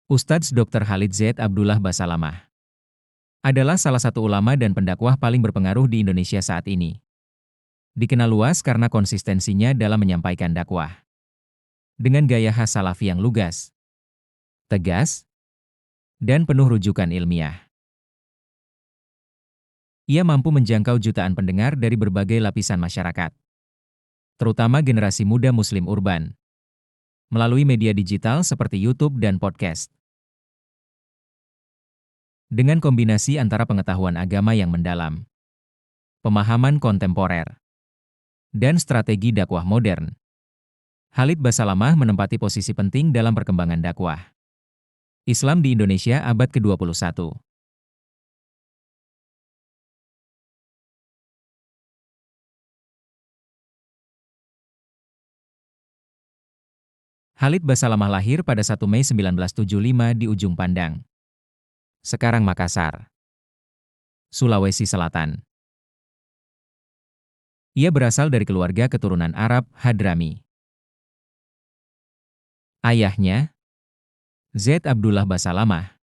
Ustadz Dr. Khalid Zaid Abdullah Basalamah adalah salah satu ulama dan pendakwah paling berpengaruh di Indonesia saat ini. Dikenal luas karena konsistensinya dalam menyampaikan dakwah. Dengan gaya khas salafi yang lugas, tegas, dan penuh rujukan ilmiah. Ia mampu menjangkau jutaan pendengar dari berbagai lapisan masyarakat, terutama generasi muda muslim urban, melalui media digital seperti YouTube dan podcast. Dengan kombinasi antara pengetahuan agama yang mendalam, pemahaman kontemporer, dan strategi dakwah modern, Khalid Basalamah menempati posisi penting dalam perkembangan dakwah Islam di Indonesia abad ke-21. Khalid Basalamah lahir pada 1 Mei 1975 di Ujung Pandang, sekarang Makassar, Sulawesi Selatan. Ia berasal dari keluarga keturunan Arab Hadrami. Ayahnya, Zaid Abdullah Basalamah,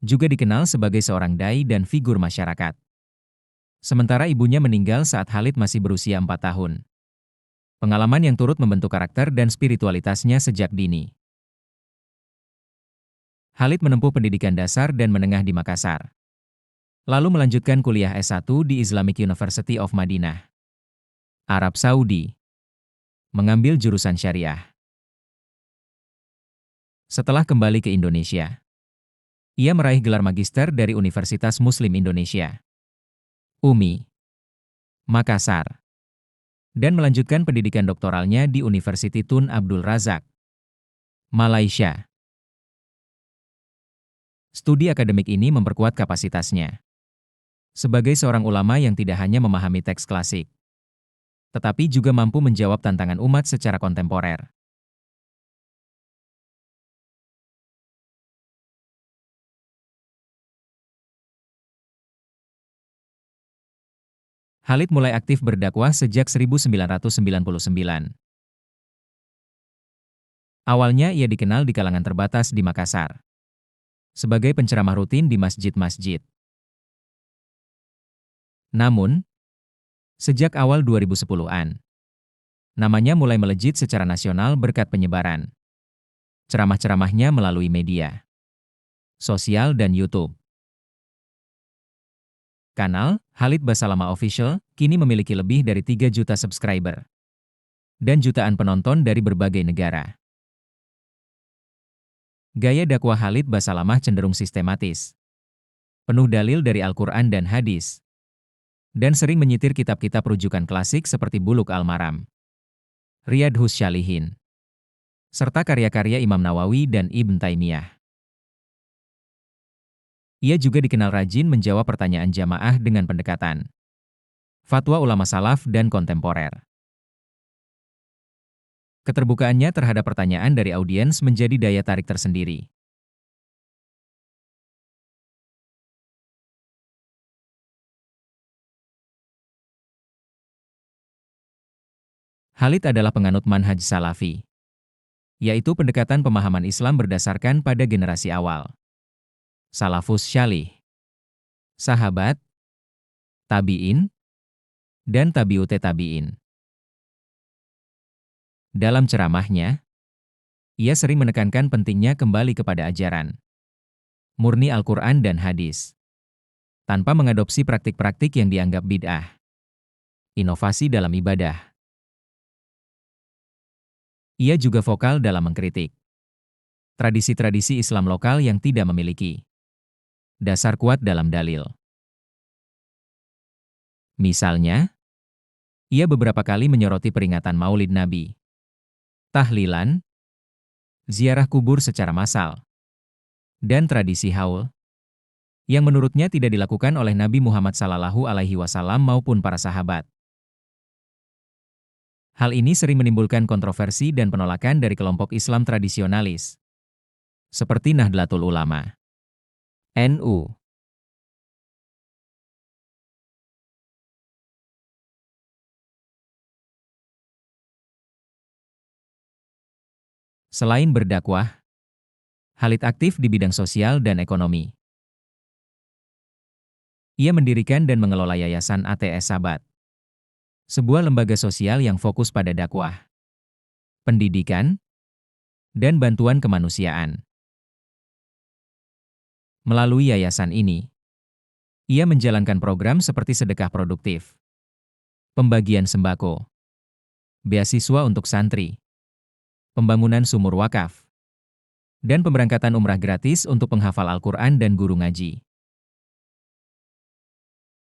juga dikenal sebagai seorang dai dan figur masyarakat. Sementara ibunya meninggal saat Khalid masih berusia 4 tahun. Pengalaman yang turut membentuk karakter dan spiritualitasnya sejak dini. Khalid menempuh pendidikan dasar dan menengah di Makassar. Lalu melanjutkan kuliah S1 di Islamic University of Madinah, Arab Saudi, mengambil jurusan syariah. Setelah kembali ke Indonesia, ia meraih gelar magister dari Universitas Muslim Indonesia, UMI, Makassar, dan melanjutkan pendidikan doktoralnya di University Tun Abdul Razak, Malaysia. Studi akademik ini memperkuat kapasitasnya sebagai seorang ulama yang tidak hanya memahami teks klasik, tetapi juga mampu menjawab tantangan umat secara kontemporer. Khalid mulai aktif berdakwah sejak 1999. Awalnya ia dikenal di kalangan terbatas di Makassar sebagai penceramah rutin di masjid-masjid. Namun, sejak awal 2010-an, namanya mulai melejit secara nasional berkat penyebaran ceramah-ceramahnya melalui media sosial dan YouTube. Kanal Khalid Basalamah Official kini memiliki lebih dari 3 juta subscriber dan jutaan penonton dari berbagai negara. Gaya dakwah Khalid Basalamah cenderung sistematis, penuh dalil dari Al-Quran dan hadis, dan sering menyitir kitab-kitab rujukan klasik seperti Bulugh Al-Maram, Riyadhus Shalihin, serta karya-karya Imam Nawawi dan Ibn Taimiyah. Ia juga dikenal rajin menjawab pertanyaan jamaah dengan pendekatan fatwa ulama salaf dan kontemporer. Keterbukaannya terhadap pertanyaan dari audiens menjadi daya tarik tersendiri. Khalid adalah penganut manhaj salafi, yaitu pendekatan pemahaman Islam berdasarkan pada generasi awal. Salafus Syalih, sahabat, tabi'in, dan tabi'ut tabi'in. Dalam ceramahnya, ia sering menekankan pentingnya kembali kepada ajaran murni Al-Quran dan hadis, tanpa mengadopsi praktik-praktik yang dianggap bid'ah, inovasi dalam ibadah. Ia juga vokal dalam mengkritik tradisi-tradisi Islam lokal yang tidak memiliki dasar kuat dalam dalil. Misalnya, ia beberapa kali menyoroti peringatan Maulid Nabi, tahlilan, ziarah kubur secara massal, dan tradisi haul, yang menurutnya tidak dilakukan oleh Nabi Muhammad SAW maupun para sahabat. Hal ini sering menimbulkan kontroversi dan penolakan dari kelompok Islam tradisionalis, seperti Nahdlatul Ulama, NU. Selain berdakwah, Khalid aktif di bidang sosial dan ekonomi. Ia mendirikan dan mengelola Yayasan ATS Sabat, sebuah lembaga sosial yang fokus pada dakwah, pendidikan, dan bantuan kemanusiaan. Melalui yayasan ini, ia menjalankan program seperti sedekah produktif, pembagian sembako, beasiswa untuk santri, pembangunan sumur wakaf, dan pemberangkatan umrah gratis untuk penghafal Al-Quran dan guru ngaji.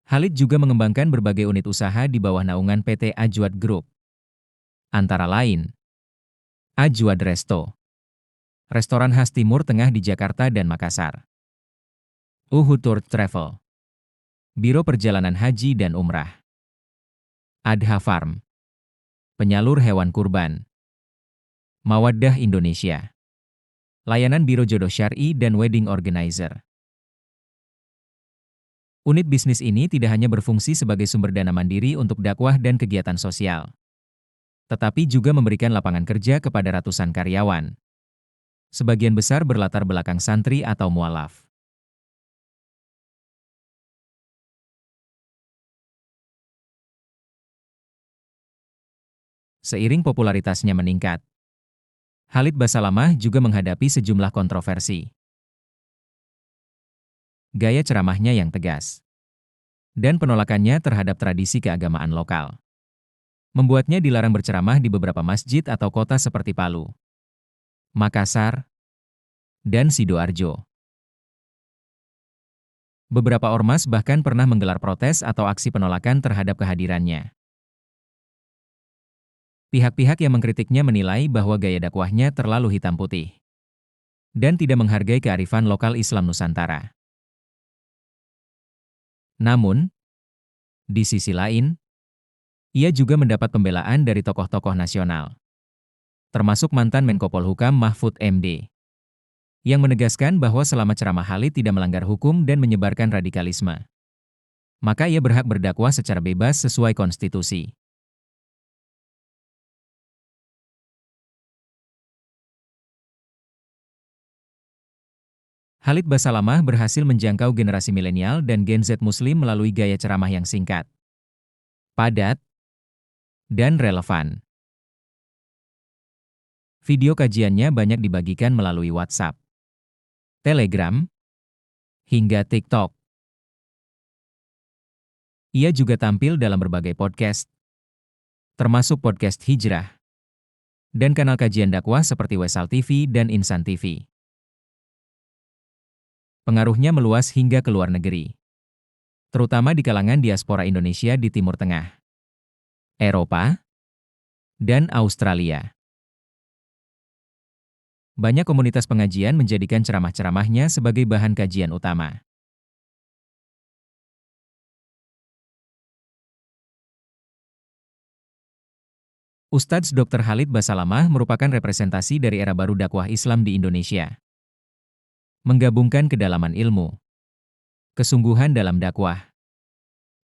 Khalid juga mengembangkan berbagai unit usaha di bawah naungan PT Ajwad Group. Antara lain, Ajwad Resto, restoran khas Timur Tengah di Jakarta dan Makassar. Tour Travel, Biro Perjalanan Haji dan Umrah. Adha Farm, penyalur hewan kurban. Mawaddah Indonesia, layanan Biro Jodoh Syar'i dan Wedding Organizer. Unit bisnis ini tidak hanya berfungsi sebagai sumber dana mandiri untuk dakwah dan kegiatan sosial, tetapi juga memberikan lapangan kerja kepada ratusan karyawan. Sebagian besar berlatar belakang santri atau mualaf. Seiring popularitasnya meningkat, Khalid Basalamah juga menghadapi sejumlah kontroversi. Gaya ceramahnya yang tegas dan penolakannya terhadap tradisi keagamaan lokal membuatnya dilarang berceramah di beberapa masjid atau kota seperti Palu, Makassar, dan Sidoarjo. Beberapa ormas bahkan pernah menggelar protes atau aksi penolakan terhadap kehadirannya. Pihak-pihak yang mengkritiknya menilai bahwa gaya dakwahnya terlalu hitam putih dan tidak menghargai kearifan lokal Islam Nusantara. Namun, di sisi lain, ia juga mendapat pembelaan dari tokoh-tokoh nasional, termasuk mantan Menko Polhukam Mahfud MD, yang menegaskan bahwa selama ceramah Khalid tidak melanggar hukum dan menyebarkan radikalisme, maka ia berhak berdakwah secara bebas sesuai konstitusi. Khalid Basalamah berhasil menjangkau generasi milenial dan Gen Z Muslim melalui gaya ceramah yang singkat, padat, dan relevan. Video kajiannya banyak dibagikan melalui WhatsApp, Telegram, hingga TikTok. Ia juga tampil dalam berbagai podcast, termasuk podcast Hijrah, dan kanal kajian dakwah seperti Wesal TV dan Insan TV. Pengaruhnya meluas hingga ke luar negeri, terutama di kalangan diaspora Indonesia di Timur Tengah, Eropa, dan Australia. Banyak komunitas pengajian menjadikan ceramah-ceramahnya sebagai bahan kajian utama. Ustadz Dr. Khalid Basalamah merupakan representasi dari era baru dakwah Islam di Indonesia. Menggabungkan kedalaman ilmu, kesungguhan dalam dakwah,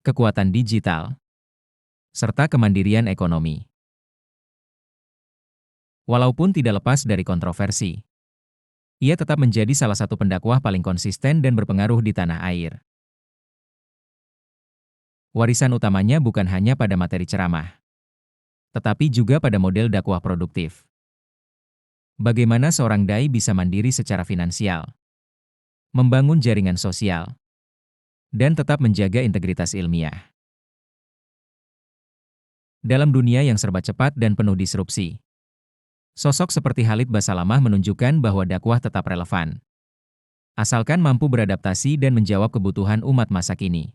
kekuatan digital, serta kemandirian ekonomi. Walaupun tidak lepas dari kontroversi, ia tetap menjadi salah satu pendakwah paling konsisten dan berpengaruh di tanah air. Warisan utamanya bukan hanya pada materi ceramah, tetapi juga pada model dakwah produktif. Bagaimana seorang dai bisa mandiri secara finansial, membangun jaringan sosial, dan tetap menjaga integritas ilmiah. Dalam dunia yang serba cepat dan penuh disrupsi, sosok seperti Khalid Basalamah menunjukkan bahwa dakwah tetap relevan, asalkan mampu beradaptasi dan menjawab kebutuhan umat masa kini.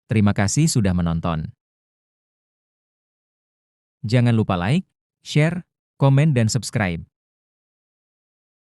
Terima kasih sudah menonton. Jangan lupa like, share, komen dan subscribe.